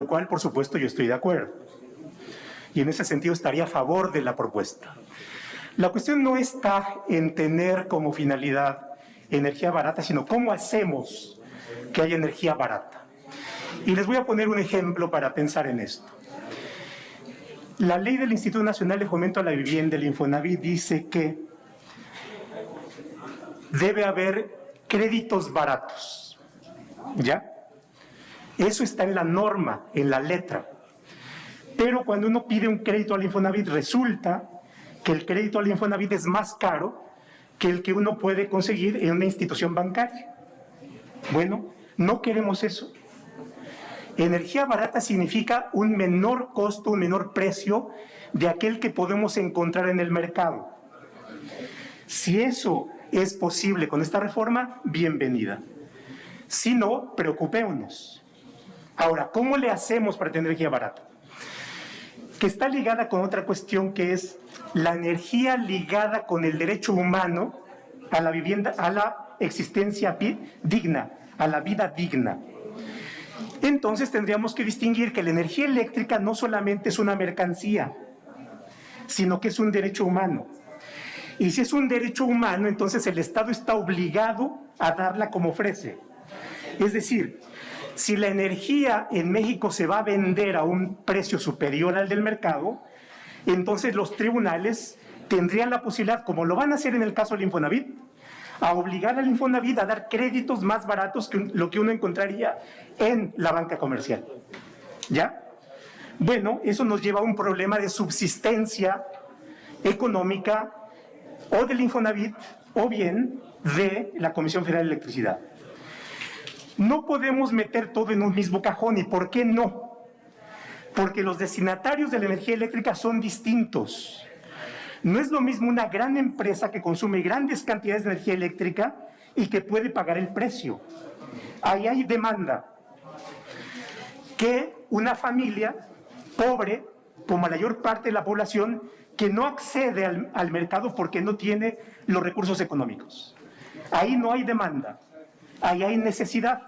lo cual, por supuesto, yo estoy de acuerdo. Y en ese sentido estaría a favor de la propuesta. La cuestión no está en tener como finalidad energía barata, sino cómo hacemos que haya energía barata. Y les voy a poner un ejemplo para pensar en esto. La ley del Instituto Nacional de Fomento a la Vivienda, el Infonavit, dice que debe haber créditos baratos, ¿ya? Eso está en la norma, en la letra. Pero cuando uno pide un crédito al Infonavit, resulta que el crédito al Infonavit es más caro que el que uno puede conseguir en una institución bancaria. Bueno, no queremos eso. Energía barata significa un menor costo, un menor precio de aquel que podemos encontrar en el mercado. Si eso es posible con esta reforma, bienvenida. Si no, preocupémonos. Ahora, ¿cómo le hacemos para tener energía barata? Que está ligada con otra cuestión, que es la energía ligada con el derecho humano a la vivienda, a la existencia digna, a la vida digna. Entonces tendríamos que distinguir que la energía eléctrica no solamente es una mercancía, sino que es un derecho humano. Y si es un derecho humano, entonces el Estado está obligado a darla como ofrece. Es decir, si la energía en México se va a vender a un precio superior al del mercado, entonces los tribunales tendrían la posibilidad, como lo van a hacer en el caso del Infonavit, a obligar al Infonavit a dar créditos más baratos que lo que uno encontraría en la banca comercial. ¿Ya? Bueno, eso nos lleva a un problema de subsistencia económica o del Infonavit o bien de la Comisión Federal de Electricidad. No podemos meter todo en un mismo cajón. ¿Y por qué no? Porque los destinatarios de la energía eléctrica son distintos. No es lo mismo una gran empresa que consume grandes cantidades de energía eléctrica y que puede pagar el precio. Ahí hay demanda. Que una familia pobre, como la mayor parte de la población, que no accede al mercado porque no tiene los recursos económicos. Ahí no hay demanda, ahí hay necesidad.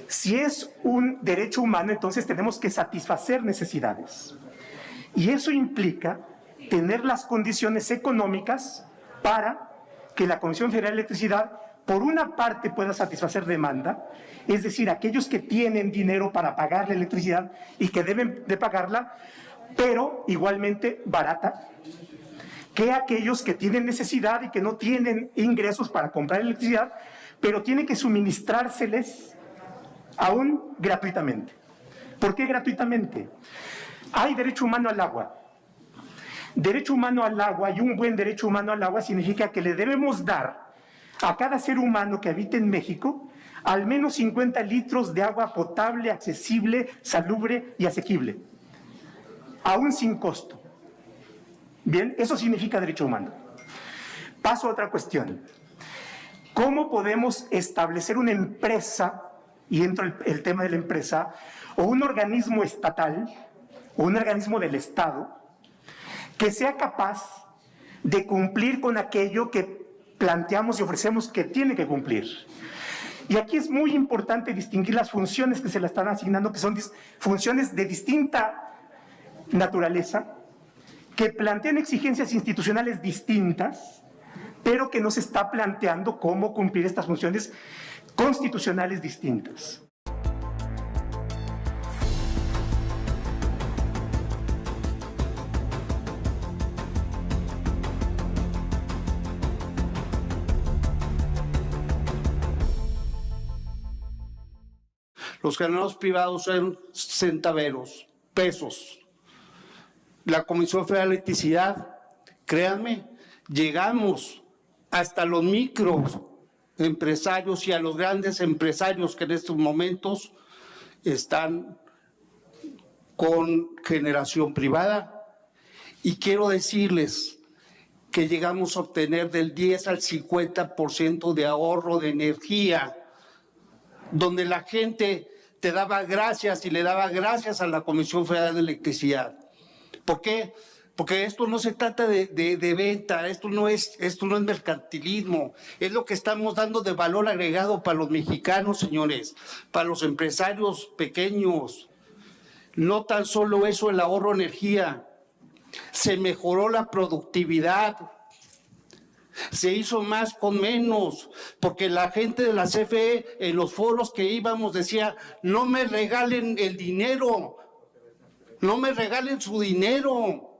Si es un derecho humano, entonces tenemos que satisfacer necesidades. Y eso implica tener las condiciones económicas para que la Comisión Federal de Electricidad, por una parte, pueda satisfacer demanda, es decir, aquellos que tienen dinero para pagar la electricidad y que deben de pagarla, pero igualmente barata, que aquellos que tienen necesidad y que no tienen ingresos para comprar electricidad, pero tienen que suministrárseles aún gratuitamente. ¿Por qué gratuitamente? Hay derecho humano al agua. Derecho humano al agua y un buen derecho humano al agua significa que le debemos dar a cada ser humano que habite en México al menos 50 litros de agua potable, accesible, salubre y asequible, aún sin costo. Bien, eso significa derecho humano. Paso a otra cuestión. ¿Cómo podemos establecer una empresa, y entro el tema de la empresa, o un organismo estatal, o un organismo del Estado, que sea capaz de cumplir con aquello que planteamos y ofrecemos que tiene que cumplir? Y aquí es muy importante distinguir las funciones que se le están asignando, que son funciones de distinta naturaleza, que plantean exigencias institucionales distintas, pero que nos está planteando cómo cumplir estas funciones constitucionales distintas. Los generados privados son centaveros, pesos. La Comisión Federal de Electricidad, créanme, llegamos hasta los microempresarios y a los grandes empresarios que en estos momentos están con generación privada. Y quiero decirles que llegamos a obtener del 10 al 50% de ahorro de energía, donde la gente te daba gracias y le daba gracias a la Comisión Federal de Electricidad. ¿Por qué? Porque esto no se trata de venta, esto no es mercantilismo, es lo que estamos dando de valor agregado para los mexicanos, señores, para los empresarios pequeños. No tan solo eso, el ahorro de energía, se mejoró la productividad, se hizo más con menos, porque la gente de la CFE en los foros que íbamos decía, no me regalen el dinero, no me regalen su dinero.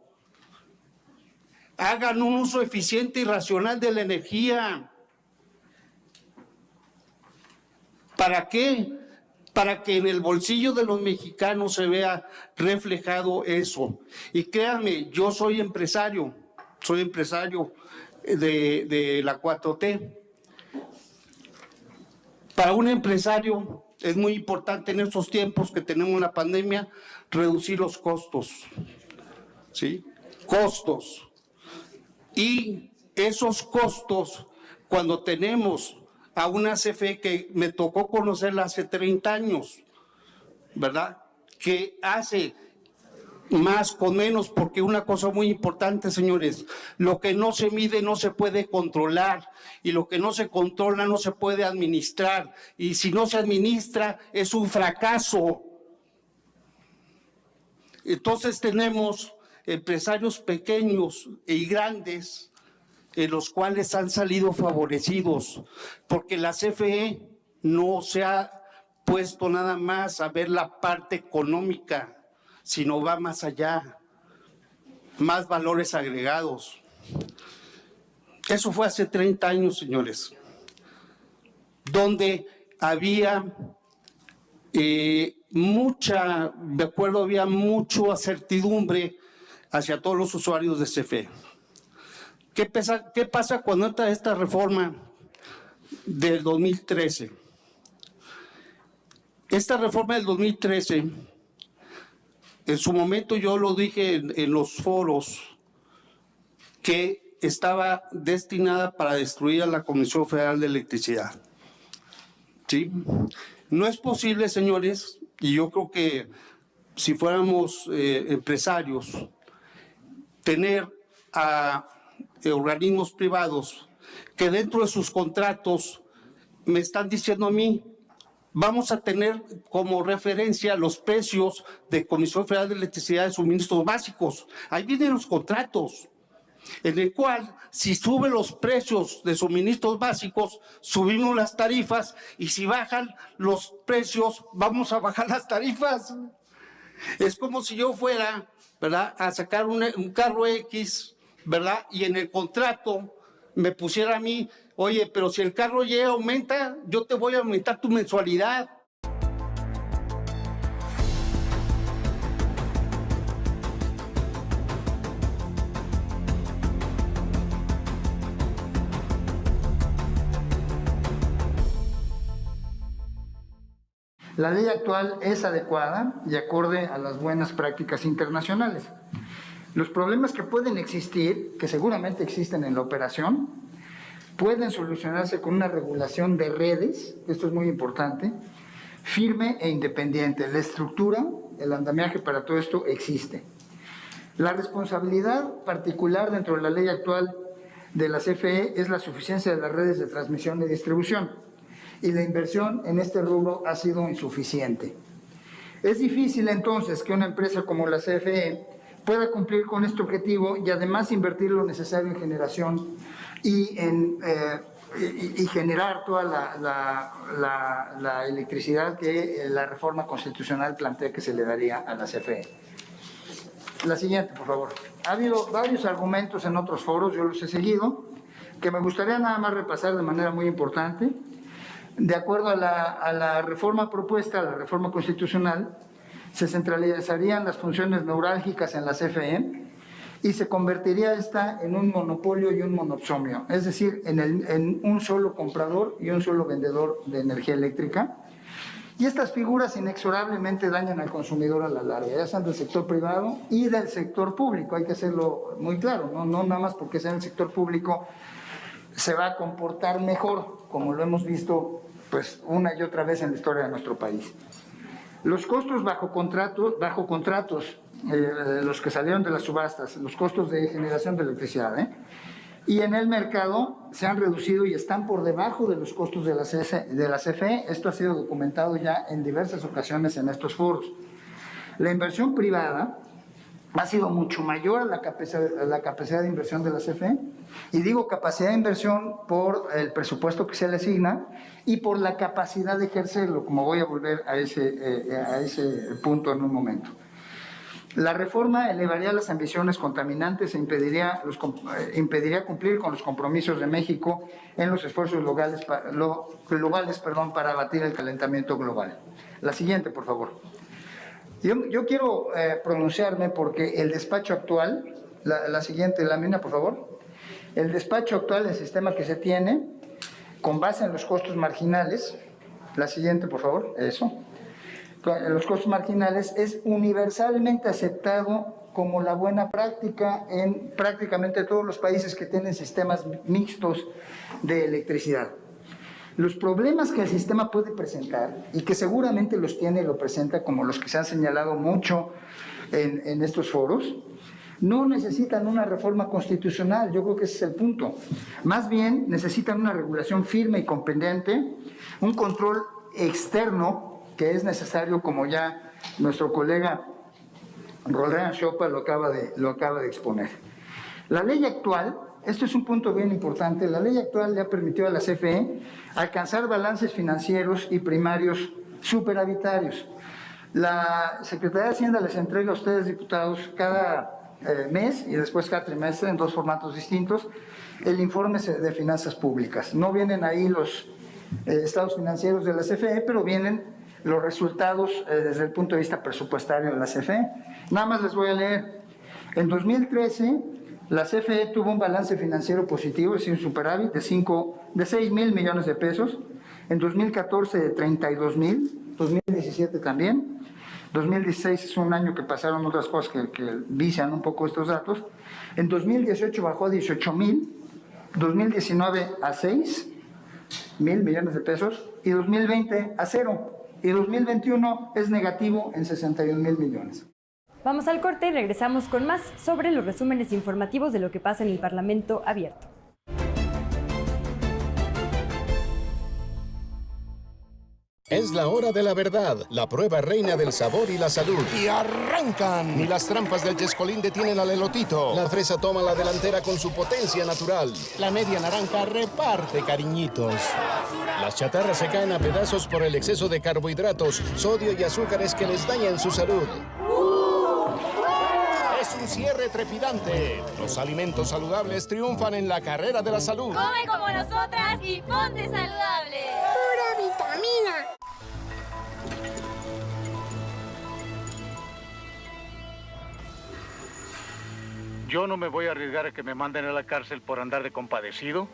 Hagan un uso eficiente y racional de la energía. ¿Para qué? Para que en el bolsillo de los mexicanos se vea reflejado eso. Y créanme, yo soy empresario de la 4T. Para un empresario es muy importante en estos tiempos que tenemos una pandemia reducir los costos, ¿sí? Costos. Y esos costos, cuando tenemos a una CFE que me tocó conocerla hace 30 años, ¿verdad? Que hace más con menos, porque una cosa muy importante, señores, lo que no se mide no se puede controlar y lo que no se controla no se puede administrar y si no se administra es un fracaso. Entonces tenemos empresarios pequeños y grandes en los cuales han salido favorecidos, porque la CFE no se ha puesto nada más a ver la parte económica, sino va más allá, más valores agregados. Eso fue hace 30 años, señores, donde había me acuerdo, había mucha certidumbre hacia todos los usuarios de CFE. ¿Qué pasa cuando entra esta reforma del 2013? Esta reforma del 2013, en su momento yo lo dije en los foros, que estaba destinada para destruir a la Comisión Federal de Electricidad. ¿Sí? No es posible, señores, y yo creo que si fuéramos empresarios, tener a organismos privados que dentro de sus contratos me están diciendo a mí, vamos a tener como referencia los precios de Comisión Federal de Electricidad de suministros básicos. Ahí vienen los contratos, en el cual si suben los precios de suministros básicos, subimos las tarifas y si bajan los precios, vamos a bajar las tarifas. Es como si yo fuera, ¿verdad?, a sacar un carro X, ¿verdad?, y en el contrato me pusiera a mí, oye, pero si el carro Y aumenta, yo te voy a aumentar tu mensualidad. La ley actual es adecuada y acorde a las buenas prácticas internacionales. Los problemas que pueden existir, que seguramente existen en la operación, pueden solucionarse con una regulación de redes, esto es muy importante, firme e independiente. La estructura, el andamiaje para todo esto existe. La responsabilidad particular dentro de la ley actual de la CFE es la suficiencia de las redes de transmisión y distribución, y la inversión en este rubro ha sido insuficiente. Es difícil entonces que una empresa como la CFE pueda cumplir con este objetivo y además invertir lo necesario en generación y generar toda la electricidad que la reforma constitucional plantea que se le daría a la CFE. La siguiente, por favor. Ha habido varios argumentos en otros foros, yo los he seguido, que me gustaría nada más repasar de manera muy importante. De acuerdo a la reforma propuesta, la reforma constitucional, se centralizarían las funciones neurálgicas en la CFE y se convertiría esta en un monopolio y un monopsomio, es decir, en un solo comprador y un solo vendedor de energía eléctrica. Y estas figuras inexorablemente dañan al consumidor a la larga, ya sean del sector privado y del sector público, hay que hacerlo muy claro, no nada más porque sea en el sector público se va a comportar mejor, como lo hemos visto pues una y otra vez en la historia de nuestro país. Los costos bajo contratos los que salieron de las subastas, los costos de generación de electricidad, y en el mercado se han reducido y están por debajo de los costos de la CFE. Esto ha sido documentado ya en diversas ocasiones en estos foros. La inversión privada ha sido mucho mayor a la capacidad de inversión de la CFE, y digo capacidad de inversión por el presupuesto que se le asigna y por la capacidad de ejercerlo, como voy a volver a ese punto en un momento. La reforma elevaría las ambiciones contaminantes e impediría cumplir con los compromisos de México en los esfuerzos globales para abatir el calentamiento global. La siguiente, por favor. Yo quiero pronunciarme porque el despacho actual, la siguiente lámina, por favor. El despacho actual, el sistema que se tiene, con base en los costos marginales, la siguiente, por favor, eso. Los costos marginales es universalmente aceptado como la buena práctica en prácticamente todos los países que tienen sistemas mixtos de electricidad. Los problemas que el sistema puede presentar, y que seguramente los tiene y lo presenta, como los que se han señalado mucho en estos foros, no necesitan una reforma constitucional. Yo creo que ese es el punto. Más bien necesitan una regulación firme y competente, un control externo que es necesario, como ya nuestro colega Roldán Chopa lo acaba de exponer. La ley actual, esto es un punto bien importante, la ley actual le ha permitido a la CFE alcanzar balances financieros y primarios superavitarios. La Secretaría de Hacienda les entrega a ustedes, diputados, cada mes y después cada trimestre, en dos formatos distintos, el informe de finanzas públicas. No vienen ahí los estados financieros de la CFE, pero vienen los resultados desde el punto de vista presupuestario de la CFE. Nada más les voy a leer. En 2013, la CFE tuvo un balance financiero positivo, es decir, un superávit de 6,000 millones de pesos. En 2014, de 32,000. 2017 también. 2016 es un año que pasaron otras cosas que vician un poco estos datos. En 2018 bajó a 18,000. 2019 a 6,000 millones de pesos. Y 2020 a 0. Y 2021 es negativo en 61,000 millones. Vamos al corte y regresamos con más sobre los resúmenes informativos de lo que pasa en el Parlamento abierto. Es la hora de la verdad, la prueba reina del sabor y la salud. ¡Y arrancan! Ni las trampas del chescolín detienen al elotito. La fresa toma la delantera con su potencia natural. La media naranja reparte cariñitos. Las chatarras se caen a pedazos por el exceso de carbohidratos, sodio y azúcares que les dañan su salud. Es un cierre trepidante. Los alimentos saludables triunfan en la carrera de la salud. Come como nosotras y ponte saludable. Pura vitamina. Yo no me voy a arriesgar a que me manden a la cárcel por andar de compadecido.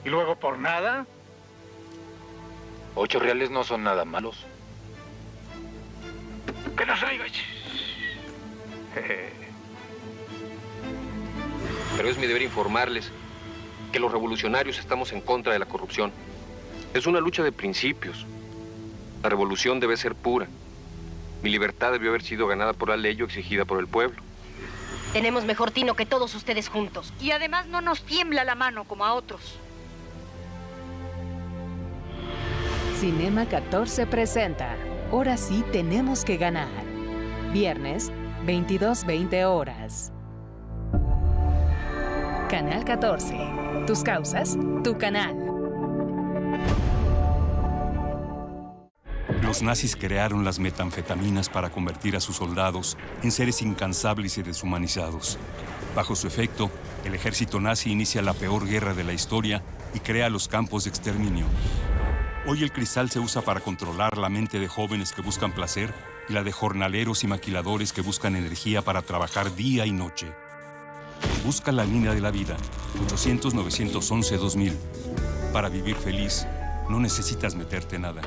¿Y luego por nada? 8 reales no son nada malos. ¡Que no salga! Pero es mi deber informarles que los revolucionarios estamos en contra de la corrupción. Es una lucha de principios. La revolución debe ser pura. Mi libertad debió haber sido ganada por la ley o exigida por el pueblo. Tenemos mejor tino que todos ustedes juntos. Y además no nos tiembla la mano como a otros. Cinema 14 presenta Ahora sí tenemos que ganar. Viernes, 22:20 horas. Canal 14. Tus causas, tu canal. Los nazis crearon las metanfetaminas para convertir a sus soldados en seres incansables y deshumanizados. Bajo su efecto, el ejército nazi inicia la peor guerra de la historia y crea los campos de exterminio. Hoy el cristal se usa para controlar la mente de jóvenes que buscan placer y la de jornaleros y maquiladores que buscan energía para trabajar día y noche. Busca la línea de la vida, 800-911-2000. Para vivir feliz, no necesitas meterte nada.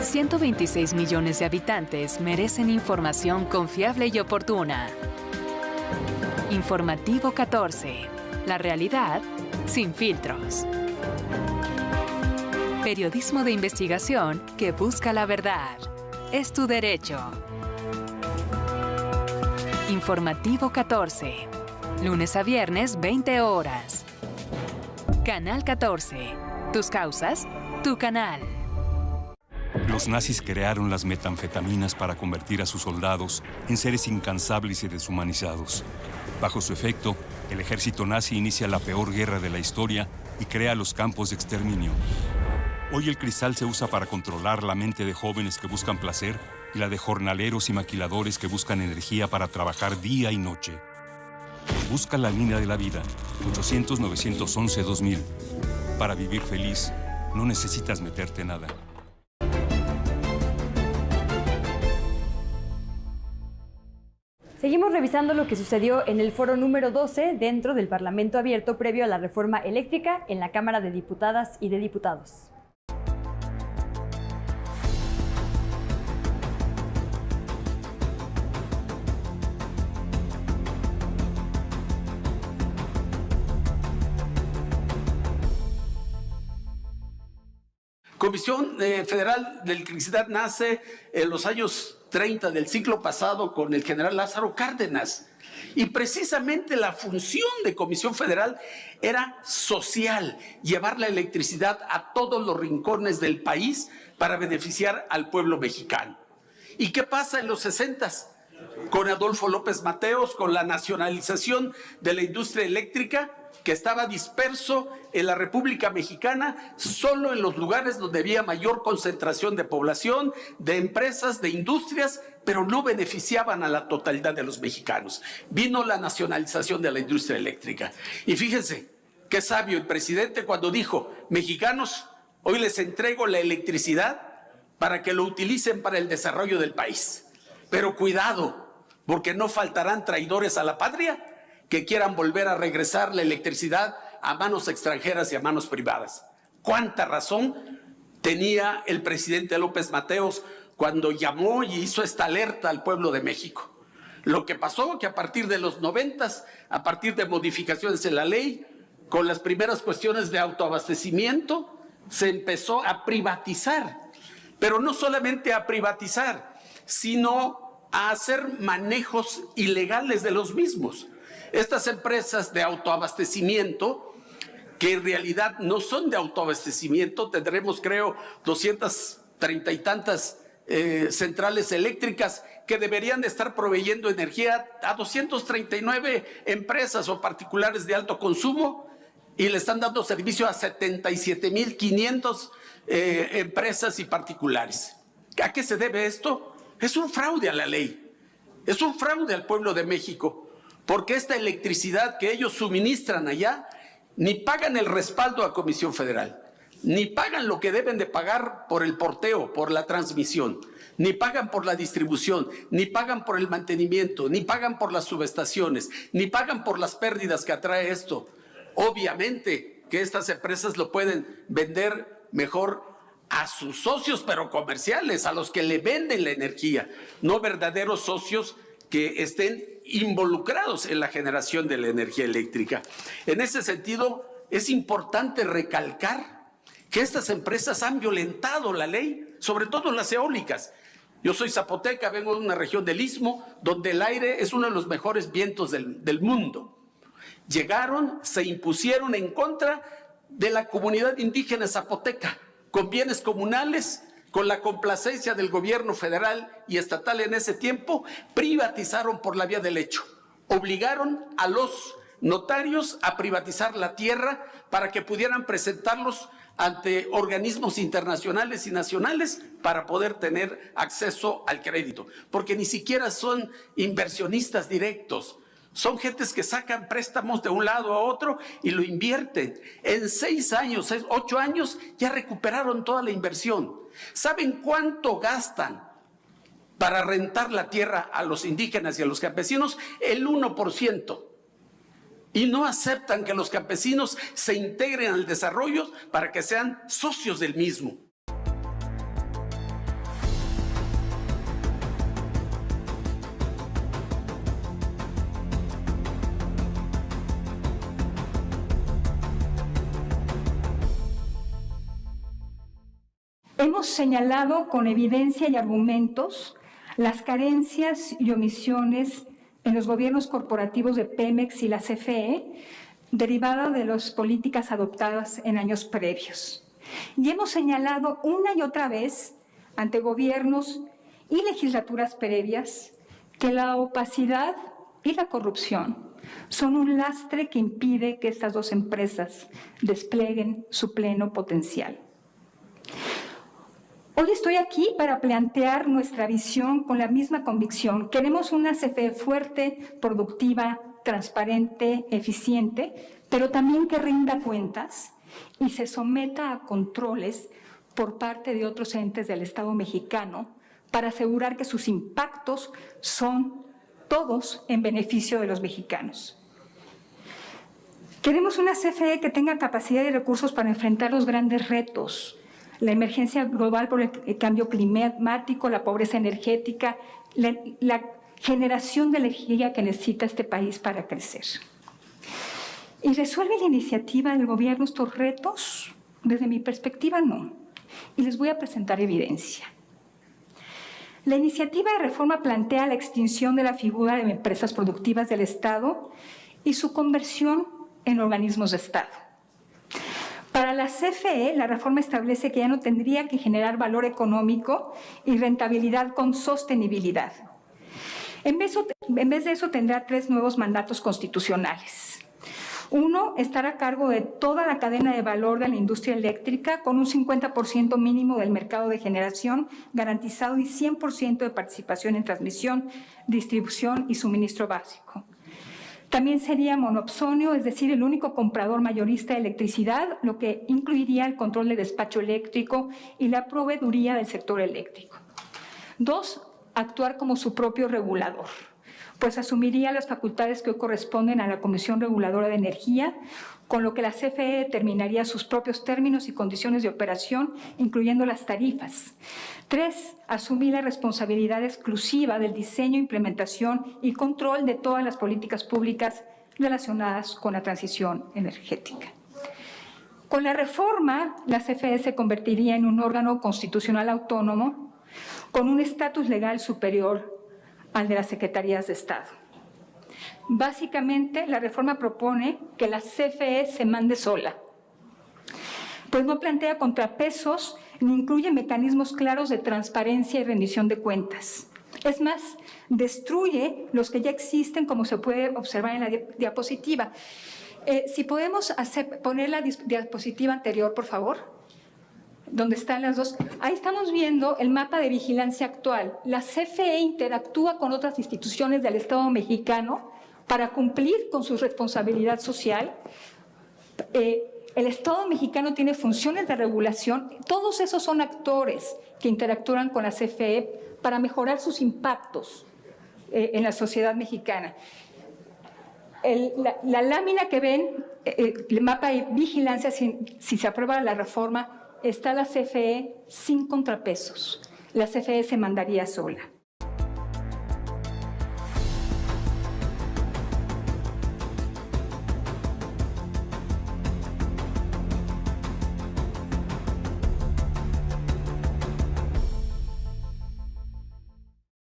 126 millones de habitantes merecen información confiable y oportuna. Informativo 14. La realidad sin filtros. Periodismo de investigación que busca la verdad. Es tu derecho. Informativo 14. Lunes a viernes, 20 horas. Canal 14. Tus causas, tu canal. Los nazis crearon las metanfetaminas para convertir a sus soldados en seres incansables y deshumanizados. Bajo su efecto, el ejército nazi inicia la peor guerra de la historia y crea los campos de exterminio. Hoy el cristal se usa para controlar la mente de jóvenes que buscan placer y la de jornaleros y maquiladores que buscan energía para trabajar día y noche. Busca la línea de la vida, 800-911-2000. Para vivir feliz, no necesitas meterte nada. Seguimos revisando lo que sucedió en el foro número 12 dentro del Parlamento Abierto previo a la reforma eléctrica en la Cámara de Diputadas y de Diputados. Comisión Federal de Electricidad nace en los años 30 del siglo pasado con el general Lázaro Cárdenas. Y precisamente la función de Comisión Federal era social, llevar la electricidad a todos los rincones del país para beneficiar al pueblo mexicano. ¿Y qué pasa en los 60s? Con Adolfo López Mateos, con la nacionalización de la industria eléctrica, que estaba disperso en la República Mexicana, solo en los lugares donde había mayor concentración de población, de empresas, de industrias, pero no beneficiaban a la totalidad de los mexicanos. Vino la nacionalización de la industria eléctrica. Y fíjense, qué sabio el presidente cuando dijo: mexicanos, hoy les entrego la electricidad para que lo utilicen para el desarrollo del país. Pero cuidado, porque no faltarán traidores a la patria que quieran volver a regresar la electricidad a manos extranjeras y a manos privadas. ¿Cuánta razón tenía el presidente López Mateos cuando llamó y hizo esta alerta al pueblo de México? Lo que pasó que a partir de los 90s, a partir de modificaciones en la ley, con las primeras cuestiones de autoabastecimiento, se empezó a privatizar. Pero no solamente a privatizar, sino a hacer manejos ilegales de los mismos. Estas empresas de autoabastecimiento, que en realidad no son de autoabastecimiento, tendremos creo 230 y tantas centrales eléctricas que deberían de estar proveyendo energía a 239 empresas o particulares de alto consumo y le están dando servicio a 77,500 empresas y particulares. ¿A qué se debe esto? Es un fraude a la ley, es un fraude al pueblo de México. Porque esta electricidad que ellos suministran allá, ni pagan el respaldo a Comisión Federal, ni pagan lo que deben de pagar por el porteo, por la transmisión, ni pagan por la distribución, ni pagan por el mantenimiento, ni pagan por las subestaciones, ni pagan por las pérdidas que atrae esto. Obviamente que estas empresas lo pueden vender mejor a sus socios, pero comerciales, a los que le venden la energía, no verdaderos socios que estén involucrados en la generación de la energía eléctrica. En ese sentido, es importante recalcar que estas empresas han violentado la ley, sobre todo las eólicas. Yo soy zapoteca, vengo de una región del Istmo, donde el aire es uno de los mejores vientos del mundo. Llegaron, se impusieron en contra de la comunidad indígena zapoteca, con bienes comunales, con la complacencia del gobierno federal y estatal en ese tiempo, privatizaron por la vía del hecho. Obligaron a los notarios a privatizar la tierra para que pudieran presentarlos ante organismos internacionales y nacionales para poder tener acceso al crédito. Porque ni siquiera son inversionistas directos. Son gentes que sacan préstamos de un lado a otro y lo invierten. En 6 años, 8 años, ya recuperaron toda la inversión. ¿Saben cuánto gastan para rentar la tierra a los indígenas y a los campesinos? El 1%. Y no aceptan que los campesinos se integren al desarrollo para que sean socios del mismo. Hemos señalado con evidencia y argumentos las carencias y omisiones en los gobiernos corporativos de Pemex y la CFE, derivada de las políticas adoptadas en años previos. Y hemos señalado una y otra vez ante gobiernos y legislaturas previas que la opacidad y la corrupción son un lastre que impide que estas dos empresas desplieguen su pleno potencial. Hoy estoy aquí para plantear nuestra visión con la misma convicción. Queremos una CFE fuerte, productiva, transparente, eficiente, pero también que rinda cuentas y se someta a controles por parte de otros entes del Estado mexicano para asegurar que sus impactos son todos en beneficio de los mexicanos. Queremos una CFE que tenga capacidad y recursos para enfrentar los grandes retos, la emergencia global por el cambio climático, la pobreza energética, la generación de energía que necesita este país para crecer. ¿Y resuelve la iniciativa del gobierno estos retos? Desde mi perspectiva, no. Y les voy a presentar evidencia. La iniciativa de reforma plantea la extinción de la figura de empresas productivas del Estado y su conversión en organismos de Estado. Para la CFE, la reforma establece que ya no tendría que generar valor económico y rentabilidad con sostenibilidad. En vez de eso, tendrá 3 nuevos mandatos constitucionales. 1, estar a cargo de toda la cadena de valor de la industria eléctrica con un 50% mínimo del mercado de generación garantizado y 100% de participación en transmisión, distribución y suministro básico. También sería monopsonio, es decir, el único comprador mayorista de electricidad, lo que incluiría el control de despacho eléctrico y la proveeduría del sector eléctrico. 2, actuar como su propio regulador, pues asumiría las facultades que hoy corresponden a la Comisión Reguladora de Energía, con lo que la CFE determinaría sus propios términos y condiciones de operación, incluyendo las tarifas. 3, asumir la responsabilidad exclusiva del diseño, implementación y control de todas las políticas públicas relacionadas con la transición energética. Con la reforma, la CFE se convertiría en un órgano constitucional autónomo con un estatus legal superior al de las Secretarías de Estado. Básicamente, la reforma propone que la CFE se mande sola, pues no plantea contrapesos ni incluye mecanismos claros de transparencia y rendición de cuentas. Es más, destruye los que ya existen, como se puede observar en la diapositiva. Si podemos poner la diapositiva anterior, por favor, donde están las dos. Ahí estamos viendo el mapa de vigilancia actual. La CFE interactúa con otras instituciones del Estado mexicano para cumplir con su responsabilidad social. El Estado mexicano tiene funciones de regulación. Todos esos son actores que interactúan con la CFE para mejorar sus impactos en la sociedad mexicana. La lámina que ven, el mapa de vigilancia, si se aprueba la reforma, está la CFE sin contrapesos. La CFE se mandaría sola.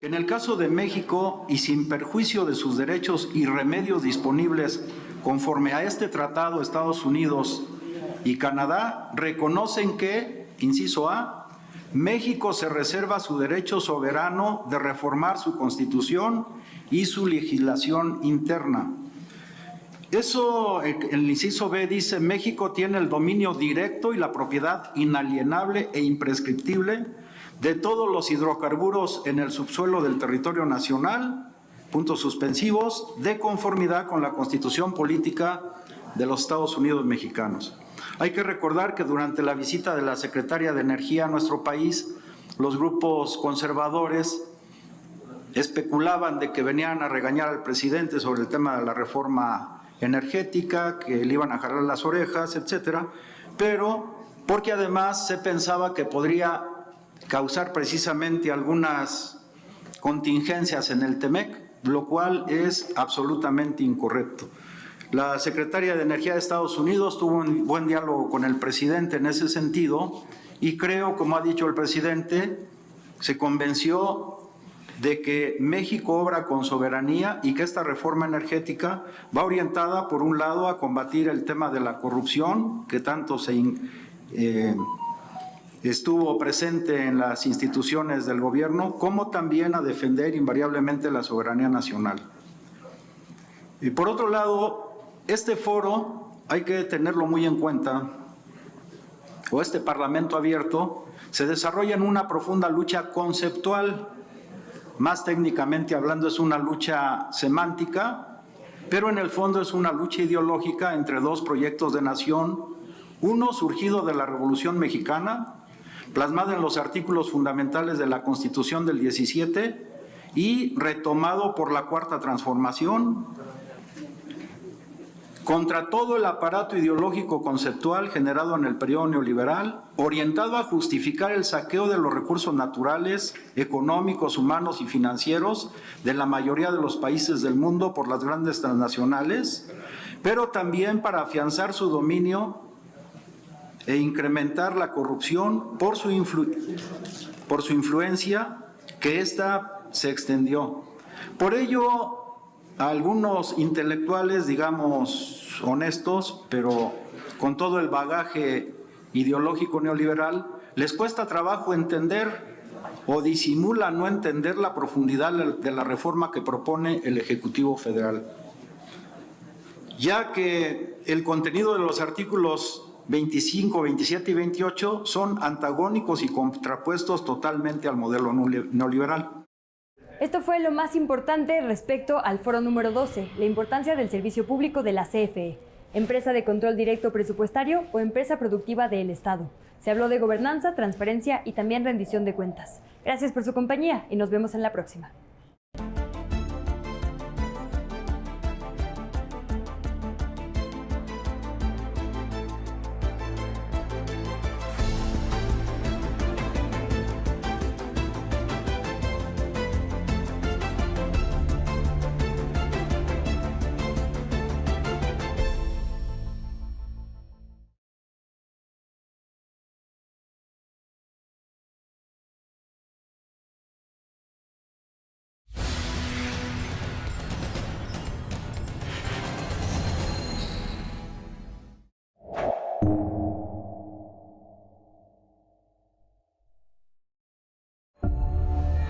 En el caso de México, y sin perjuicio de sus derechos y remedios disponibles conforme a este tratado, Estados Unidos y Canadá reconocen que, inciso A, México se reserva su derecho soberano de reformar su Constitución y su legislación interna. Eso, el inciso B dice, México tiene el dominio directo y la propiedad inalienable e imprescriptible de todos los hidrocarburos en el subsuelo del territorio nacional, puntos suspensivos, de conformidad con la Constitución Política de los Estados Unidos mexicanos. Hay que recordar que durante la visita de la Secretaria de Energía a nuestro país, los grupos conservadores especulaban de que venían a regañar al presidente sobre el tema de la reforma energética, que le iban a jalar las orejas, etcétera, pero porque además se pensaba que podría causar precisamente algunas contingencias en el TEMEC, lo cual es absolutamente incorrecto. La Secretaria de Energía de Estados Unidos tuvo un buen diálogo con el presidente en ese sentido y creo, como ha dicho el presidente, se convenció de que México obra con soberanía y que esta reforma energética va orientada, por un lado, a combatir el tema de la corrupción, que tanto estuvo presente en las instituciones del gobierno, como también a defender invariablemente la soberanía nacional. Y por otro lado, este foro hay que tenerlo muy en cuenta, o este Parlamento abierto, se desarrolla en una profunda lucha conceptual. Más técnicamente hablando, es una lucha semántica, pero en el fondo es una lucha ideológica entre dos proyectos de nación, uno surgido de la Revolución Mexicana, plasmado en los artículos fundamentales de la Constitución del 17 y retomado por la Cuarta Transformación, contra todo el aparato ideológico conceptual generado en el periodo neoliberal, orientado a justificar el saqueo de los recursos naturales, económicos, humanos y financieros de la mayoría de los países del mundo por las grandes transnacionales, pero también para afianzar su dominio e incrementar la corrupción por su influencia, que ésta se extendió. Por ello, a algunos intelectuales, digamos, honestos, pero con todo el bagaje ideológico neoliberal, les cuesta trabajo entender o disimula no entender la profundidad de la reforma que propone el Ejecutivo Federal, ya que el contenido de los artículos 25, 27 y 28 son antagónicos y contrapuestos totalmente al modelo neoliberal. Esto fue lo más importante respecto al foro número 12, la importancia del servicio público de la CFE, empresa de control directo presupuestario o empresa productiva del Estado. Se habló de gobernanza, transparencia y también rendición de cuentas. Gracias por su compañía y nos vemos en la próxima.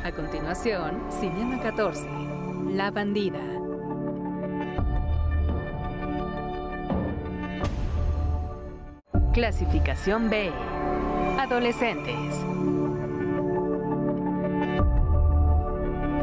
A continuación, Cinema 14, La Bandida. Clasificación B. Adolescentes.